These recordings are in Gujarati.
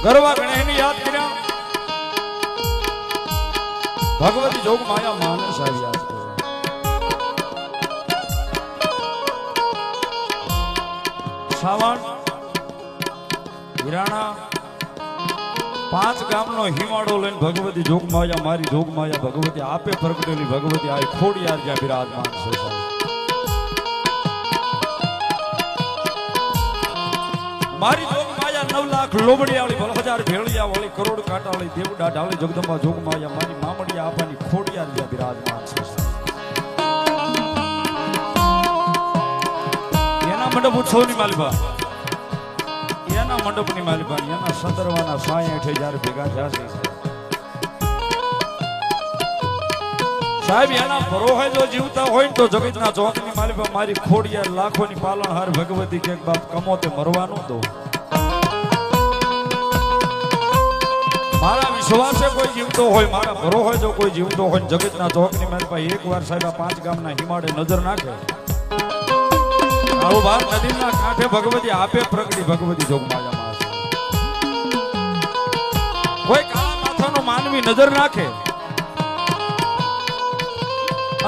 ગરવા ગણેશની યાદ કર્યા ભગવતી જોગ માયા માને સાહેબ યાદ કર્યા સાવણ હિરાણા 5 ગામનો હિમાડો લઈને ભગવતી જોગ માયા મારી જોગ માયા ભગવતી આપે પ્રગટેલી ભગવતી આ ખોડિયાર જ્યાં બિરાજમાન છે મારી જોગ માયા 9 લાખ લોબડિયાળી 1000 ભેળિયા વાળી કરોડ કાંટાવાળી દેવડા ઢાળી જગદંબા જોગ માયા મારી મામડિયા આપાની ખોડિયાર જ્યાં બિરાજમાન છે એના મંડપ ઉત્સવની માલિકા એના મંડપની માલિકા એના સંદર્ભના સાય હેઠે જ્યારે ભેગા થયા છે સાહેબ એના પરોહે જો જીવતા હોય તો જગતના ચોકની માલિકા મારી ખોડિયાર લાખોની પાલનહાર ભગવતી કે બાપ કમોતે મરવાનું તો મારા વિશ્વાસે કોઈ જીવતો હોય મારા પરોહે જો કોઈ જીવતો હોય જગતના ચોકની માલિકા એકવાર સાહેબ 5 ગામના હિમાડે નજર નાખે કાળુભાર નદીના કાંઠે ભગવતી આપે પ્રગટી ભગવતી જોગમાયા માં કોઈ કાળા માથાનો માનવી નજર નાખે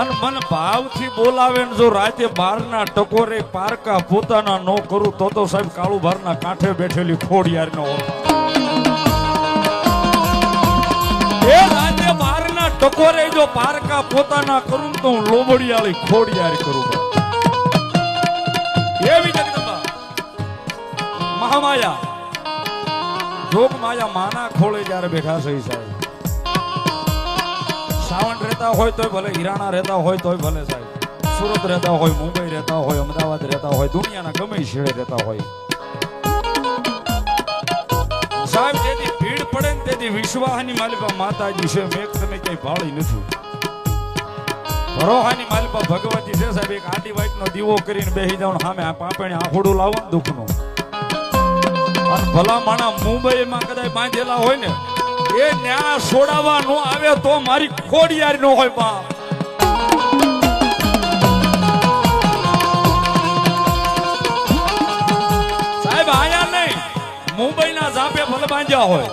અને મન ભાવથી બોલાવે ને જો રાતે 12 ના ટકોરે પારકા પોતાના નો કરું તો સાહેબ કાળુભારના કાંઠે બેઠેલી ખોડિયાર નો એ રાતે 12 ના ટકોરે જો પારકા પોતાના કરું તો હું લોબડિયાળી ખોડિયાર કરું એવી જગદંબા મહામાયા જોગ માયા માના ખોળે જ્યારે બેઠા છે સાહેબ સાવણ રહેતા હોય તોય ભલે હિરાણા રહેતા હોય તોય ભલે સાહેબ સુરત રહેતા હોય મુંબઈ રહેતા હોય અમદાવાદ રહેતા હોય દુનિયાના ગમે છેડે રહેતા હોય સાહેબ જેથી ભીડ પડે ને તેથી વિશ્વાસની માલિકા માતાજી છે મેઘ તમે ક્યાંય ભાળી નથી ભરોહાની માલિકા ભગવતી છે સાહેબ એક આટી વાઈટ નો દીવો કરીને બેહી જાવ સામે આ પાપણે આખોડું લાવો ને દુઃખનું અને ભલા માણા મુંબઈમાં કદાચ બાંધેલા હોય ને એ ન્યા છોડાવવા નો આવે તો મારી ખોડિયાર નો હોય બાપ સાહેબ આયા નહીં મુંબઈના ઝાપે ભલે બાંધ્યા હોય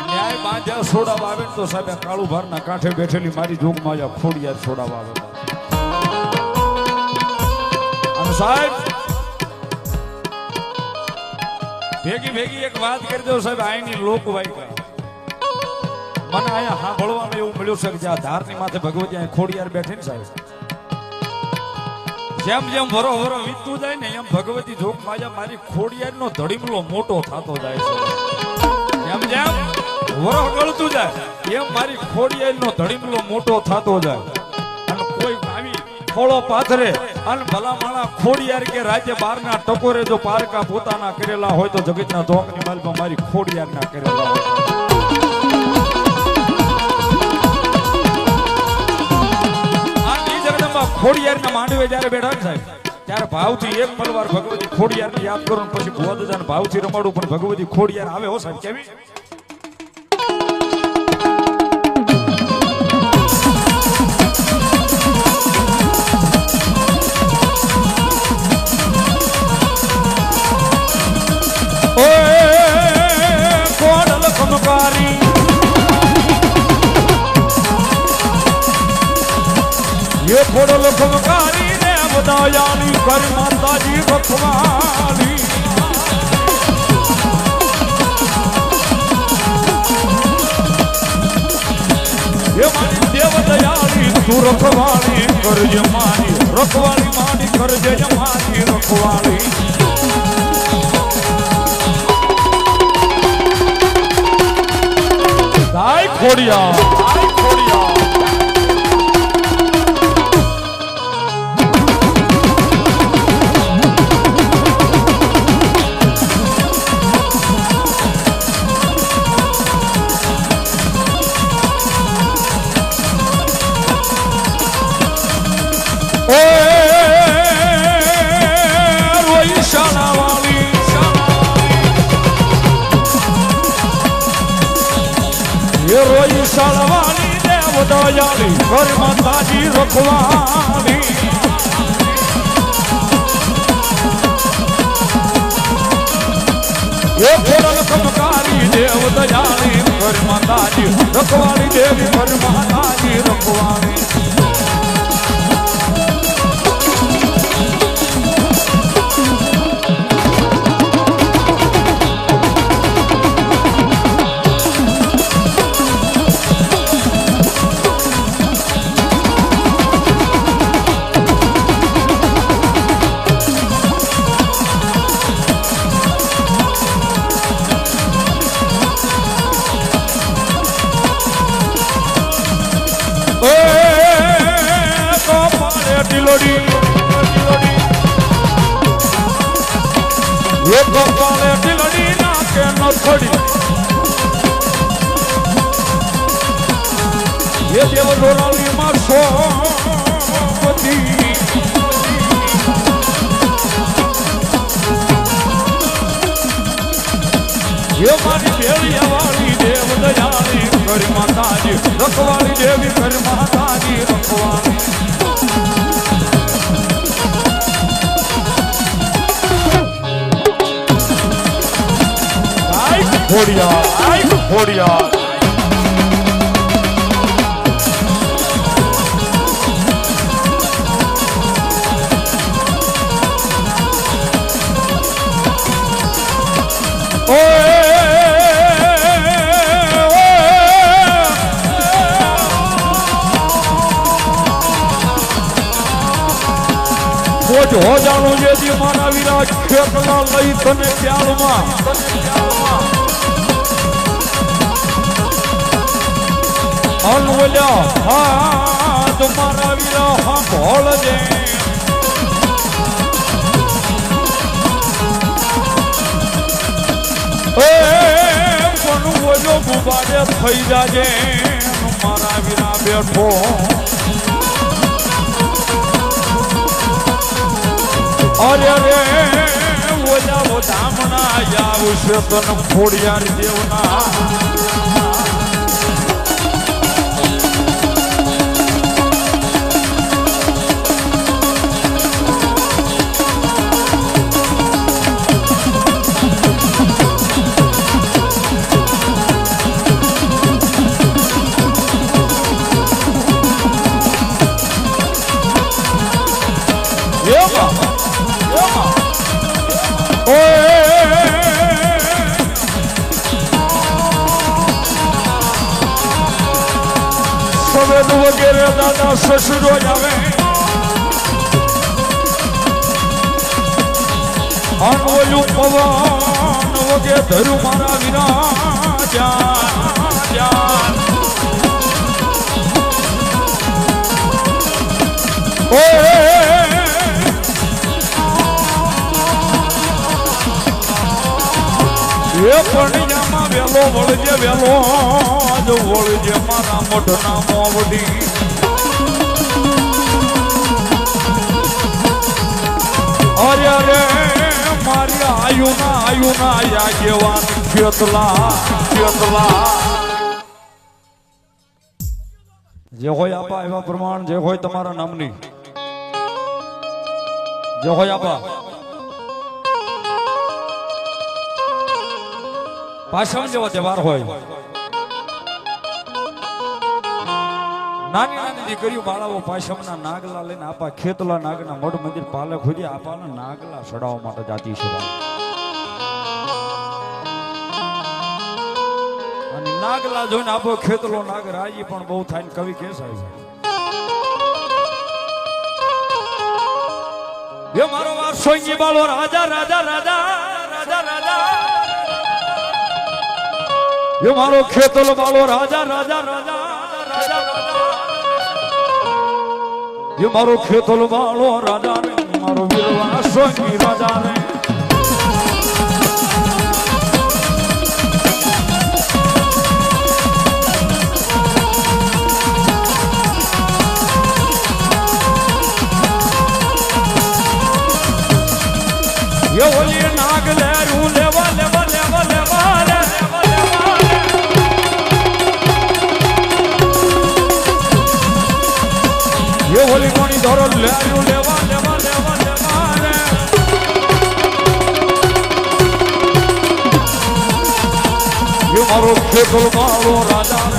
ન્યાય બાંધ્યા છોડાવવા આવે તો સાહેબ કાળુભારના કાંઠે બેઠેલી મારી જોગ માયા ખોડિયાર છોડાવવા આવે અને સાહેબ ભેગી એક વાત કરી દો સાહેબ આની લોકવાયકા મને અહીંયા સાંભળવામાં એવું મળ્યું છે કે જ્યાં ધારની માથે ભગવતી અહીં ખોડિયાર બેઠી ને સાહેબ જેમ જેમ વરો વીતતું જાય ને એમ ભગવતી જોગ માયા મારી ખોડિયાર નો ધડીમલો મોટો થતો જાય છે જેમ જેમ વરો ગળતું જાય એમ મારી ખોડિયાર નો ધડીમલો મોટો થતો જાય અને કોઈ આવી ખોળો પાથરે અને ભલા માણા ખોડિયાર કે રાજ્ય 12 ના ટકોરે જો પારકા પોતાના કરેલા હોય તો જગતના ધોકની માલમાં મારી ખોડિયાર ના કરેલા હોય ખોડિયારના માંડવે જ્યારે બેઠા ને સાહેબ ત્યારે ભાવથી એક પલવાર ભગવતી ખોડિયારને યાદ કરો પછી ભુવાદાદાને ભાવથી રમાડું પણ ભગવતી ખોડિયાર આવે હો સાહેબ કેવી ये खोडल खमकारी ने बदायाली कर माताजी रखवाली ये मानी देव दयाली तू रखवाली कर जमानी रखवाली मानी कर जमानी रखवाली दाई खोड़िया रोई शालवाली देव दयाली कर माताजी रखवाली એ ખોડલ કમકારી દેવ દયાળી ઘર માતાજી રખવાળી દેવી ઘર માતાજી રખવાળી ગોપાલે ટીલડી નાકે ન થોડી એ દેવ રોરાલી માં સોપતી એ મારી ભેળિયા વાળી દેવ દયાળી ઘર માતાજી રખવાળી દેવી ઘર માતાજી રખવાળી ઘોડિયા આઈ ઘોડિયા હો જાણું જે દી મારા વીરા ખેતલા લઈ તને પ્યાલમાં અનવલ્યા હા તમારા વીરા હા ભોળજે પણ ઓલો ગુબાડે થઈ જાજે મારા વીરા બેઠો અરે રે ઓલા ધામણા આવશે તને ખોડિયાર દેવના સવેદ વગેરે દાદા સસુરો આવે અનવલું પવન વગે ધરું મારા વિના જાન એ પણિયામાં વેલો વળજે વેલો જ વળજે મારા મોઢના મોવડી અરે અરે મારી આયુના યાગેવાન ખેતલા જે હોય આપા એવા પ્રમાણ જે હોય તમારા નામની જે હોય આપા પાછળ જેવો તહેવાર હોય નાની નાની દીકરીઓ બાળાઓ પાછળના નાગલા લઈને આપા ખેતલા નાગના મઢ મંદિર પાલે ખોદી આપાના નાગલા ચડાવવા માટે જાતી છે અને નાગલા જોઈને આપો ખેતલો નાગ રાજી પણ બહુ થાય ને કવિ કે સાહેબ એ મારો વાર સોંગી બાળો રાજા રાજા રાજા રાજા રાજા ये मारो खेतल बालो राजा राजा राजा राजा ये मारो खेतल बालो राजा रे मारो वीरवा सोंगी राजा रे ये होली नाग ले रू लेवा लेवा लेवा लेवा ये होली कोनी धरो लेवा लेवा लेवा लेवा रे ગોકુળ માળો રાજા